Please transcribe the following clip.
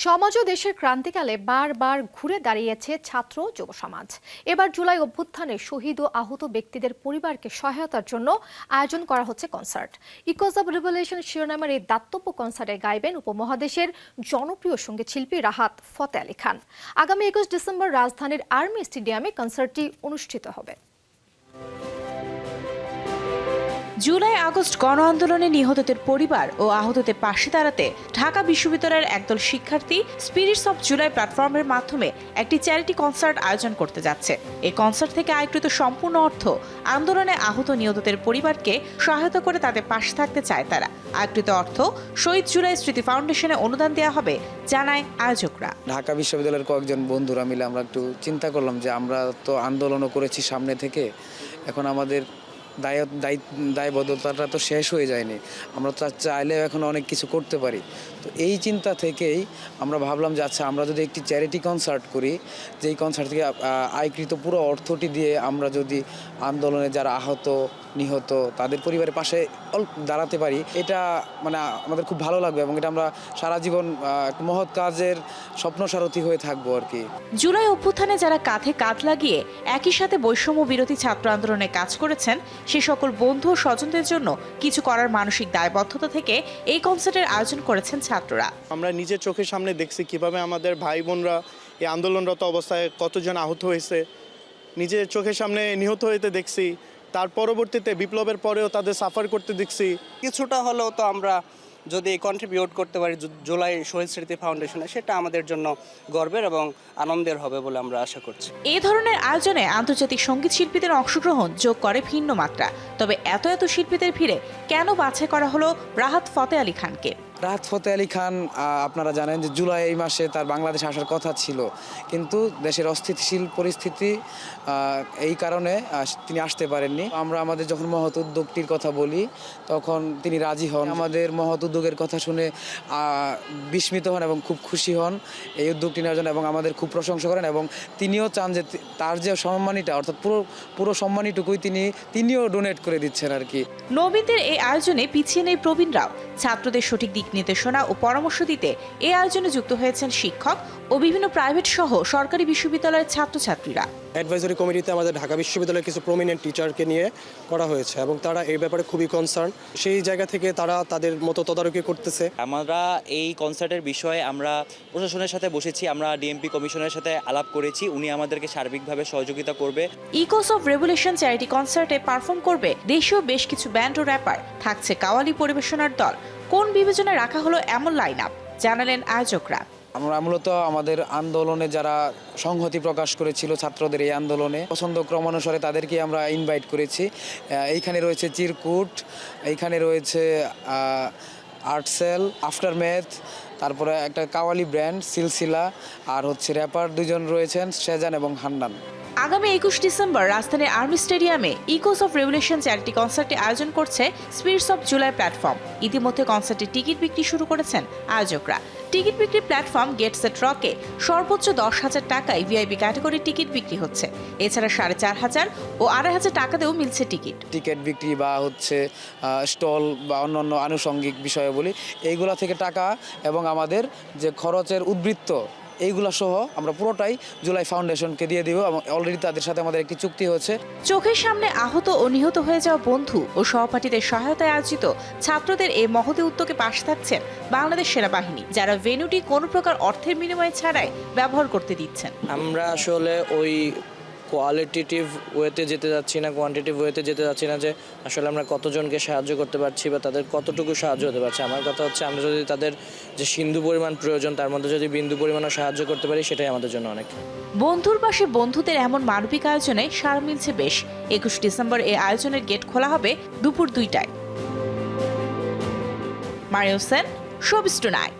সমাজ ও দেশের ক্রান্তিকালে বারবার ঘুরে দাঁড়িয়েছে ছাত্র যুব সমাজ। এবার জুলাই অভ্যুত্থানে শহীদ ও আহত ব্যক্তিদের পরিবারকে সহায়তার জন্য আয়োজন করা হচ্ছে কনসার্ট। ইকোজ অব রেভলিউশন শিরোনামের এই দাতব্য কনসার্টে গাইবেন উপমহাদেশের জনপ্রিয় সঙ্গীত শিল্পী রাহাত ফতে আলী খান। আগামী 21 ডিসেম্বর রাজধানীর আর্মি স্টেডিয়ামে কনসার্টটি অনুষ্ঠিত হবে। জুলাই আগস্ট গণ আন্দোলনে নিহতদের পরিবার ও আহতদের পাশে দাঁড়াতে ঢাকা বিশ্ববিদ্যালয়ের একদল শিক্ষার্থী স্পিরিটস অফ জুলাই প্ল্যাটফর্মের মাধ্যমে একটি চ্যারিটি কনসার্ট আয়োজন করতে যাচ্ছে। এই কনসার্ট থেকে আয়কৃত সম্পূর্ণ অর্থ আন্দোলনে আহত নিহতদের পরিবারকে সহায়তা করে তাদের পাশে থাকতে চায় তারা। আয়কৃত অর্থ শহীদ জুলাই স্মৃতি ফাউন্ডেশনে অনুদান দেওয়া হবে জানায় আয়োজকরা। ঢাকা বিশ্ববিদ্যালয়ের কয়েকজন বন্ধুরা মিলে আমরা একটু চিন্তা করলাম যে আমরা তো আন্দোলনও করেছি সামনে থেকে, এখন আমাদের দায়বদ্ধতাটা তো শেষ হয়ে যায়নি, আমরা তো চাইলেও এখন অনেক কিছু করতে পারি। তো এই চিন্তা থেকেই আমরা ভাবলাম যে আচ্ছা, আমরা যদি একটি চ্যারিটি কনসার্ট করি, যেই কনসার্ট থেকে আয়কৃত পুরো অর্থটি দিয়ে আমরা যদি আন্দোলনে যারা আহত নিহত তাদের পরিবারের পাশে দাঁড়াতে পারি, এটা মানে আমাদের খুব ভালো লাগবে এবং এটা আমরা সারা জীবন এক মহৎ কাজের স্বপ্ন সারথি হয়ে থাকবো আর কি। জুলাই অভ্যুত্থানে যারা কাঁধে কাঁধ লাগিয়ে একই সাথে বৈষম্য বিরোধী ছাত্র আন্দোলনে কাজ করেছেন, সে সকল বন্ধু ও স্বজনদের জন্য কিছু করার মানসিক দায়বদ্ধতা থেকে এই কনসার্টের আয়োজন করেছেন ছাত্ররা। আমরা নিজের চোখের সামনে দেখছি কিভাবে আমাদের ভাই বোনরা এই আন্দোলনরত অবস্থায় কতজন আহত হয়েছে, নিজের চোখের সামনে নিহত হইতে দেখছি, তার পরবর্তীতে বিপ্লবের পরেও তাদের সাফার করতে দেখছি। কিছুটা হলেও তো আমরা যদি কন্ট্রিবিউট করতে পারি জুলাই শহীদ স্মৃতি ফাউন্ডেশনে, সেটা আমাদের জন্য গর্বের এবং আনন্দের হবে বলে আমরা আশা করছি। এই ধরনের আয়োজনে আন্তর্জাতিক সঙ্গীত শিল্পীদের অংশগ্রহণ যোগ করে ভিন্ন মাত্রা। তবে এত শিল্পীদের ভিড়ে কেন বাছাই করা হলো রাহাত ফতে আলী খানকে? রাহাত ফতে আলী খান আপনারা জানেন যে জুলাই এই মাসে তার বাংলাদেশে আসার কথা ছিল, কিন্তু দেশের অস্থিতিশীল পরিস্থিতি এই কারণে তিনি আসতে পারেননি। আমরা আমাদের যখন মহৎ উদ্যোগটির কথা বলি তখন তিনি রাজি হন। আমাদের মহৎ উদ্যোগের কথা শুনে বিস্মিত হন এবং খুব খুশি হন এই উদ্যোগটি নেওয়ার জন্য এবং আমাদের খুব প্রশংসা করেন এবং তিনিও চান যে তার যে সম্মানীটা অর্থাৎ পুরো সম্মানীটুকুই তিনিও ডোনেট করে দিচ্ছেন আর কি। নবীনদের এই আয়োজনে পিছিয়ে নেই প্রবীণরাও। ছাত্রদের সঠিক দিক নির্দেশনা ও পরামর্শ দিতে এই আয়োজনে যুক্ত হয়েছেন শিক্ষক ও বিভিন্ন প্রাইভেট সহ সরকারি বিশ্ববিদ্যালয়ের ছাত্রছাত্রীরা। অ্যাডভাইজারি কমিটিতে আমাদের ঢাকা বিশ্ববিদ্যালয়ের কিছু প্রমিনেন্ট টিচারকে নিয়ে করা হয়েছে এবং তারা এই ব্যাপারে খুবই কনসার্ন। সেই জায়গা থেকে তারা তাদের মতো তদারকি করতেছে। আমরা এই কনসার্টের বিষয়ে আমরা প্রশাসনের সাথে বসেছি, আমরা ডিএমপি কমিশনের সাথে আলাপ করেছি, উনি আমাদেরকে সার্বিকভাবে সহযোগিতা করবে। ইকোস অফ রেভলিউশন চ্যারিটি কনসার্টে পারফর্ম করবে দেশীয় বেশ কিছু ব্যান্ড ও র্যাপার, থাকছে কাওয়ালি পরিবেশনার দল। কোন বিবেচনায় রাখা হলো এমন লাইন আপ জানালেন আয়োজকরা। আমরা মূলত আমাদের আন্দোলনে যারা সংহতি প্রকাশ করেছিল ছাত্রদের এই আন্দোলনে পছন্দ ক্রম অনুসারে তাদেরকে আমরা ইনভাইট করেছি। এইখানে রয়েছে চিরকুট, এইখানে রয়েছে আর্টসেল, আফটারম্যাথ, তারপরে একটা কাওয়ালি ব্র্যান্ড সিলসিলা, আর হচ্ছে র্যাপার দুজন রয়েছেন শেজান এবং হান্নান। আগামী 21 ডিসেম্বর রাজধানীর আর্মি স্টেডিয়ামে ইকোস অফ রেভলিউশন চ্যারিটি কনসার্টে আয়োজন করছে স্পিরিটস অফ জুলাই প্ল্যাটফর্ম। ইতিমধ্যে কনসার্টের টিকিট বিক্রি শুরু করেছেন আয়োজকরা। টিকিট বিক্রি প্ল্যাটফর্ম গেটসেট রকে সর্বোচ্চ 10,000 টাকায় ভিআইপি ক্যাটাগরির টিকিট বিক্রি হচ্ছে। এছাড়া 4,500 ও 2,500 টাকাতেও মিলছে টিকিট বিক্রি বা হচ্ছে স্টল বা অন্যান্য আনুষঙ্গিক বিষয়াবলী এইগুলা থেকে টাকা এবং আমাদের যে খরচের উদ্বৃত্ত এইগুলা সহ আমরা পুরোটাই জুলাই ফাউন্ডেশনকে দিয়ে দিব এবং অলরেডি তাদের সাথে আমাদের একটি চুক্তি হয়েছে। চোখের সামনে আহত ও নিহত হয়ে যাওয়া বন্ধু ও সহপাঠীদের সহায়তায় আয়োজিত ছাত্রদের এই মহতী উদ্যোগে পাশে থাকছেন বাংলাদেশ সেনাবাহিনী, যারা ভেন্যুটি কোনো প্রকার অর্থের বিনিময়ে ছাড়াই ব্যবহার করতে দিচ্ছেন। আমরা আসলে ওই কোয়ালিটেটিভ ওয়েতে যেতে যাচ্ছি না, কোয়ান্টিটিভ ওয়েতে যেতে যাচ্ছি না যে আসলে আমরা কতজনকে সাহায্য করতে পারছি বা তাদের কতটুকু সাহায্য হতে পারছে। আমার কথা হচ্ছে আমরা যদি তাদের যে সিন্ধু পরিমাণ প্রয়োজন তার মধ্যে যদি বিন্দু পরিমাণও সাহায্য করতে পারি, সেটাই আমাদের জন্য অনেক। বন্ধুর পাশে বন্ধুদের এমন মানবিক আয়োজনে সাড়া মিলছে বেশ। 21 ডিসেম্বর এই আয়োজনের গেট খোলা হবে দুপুর 2টায়। Mario Sen, showbiz tonight.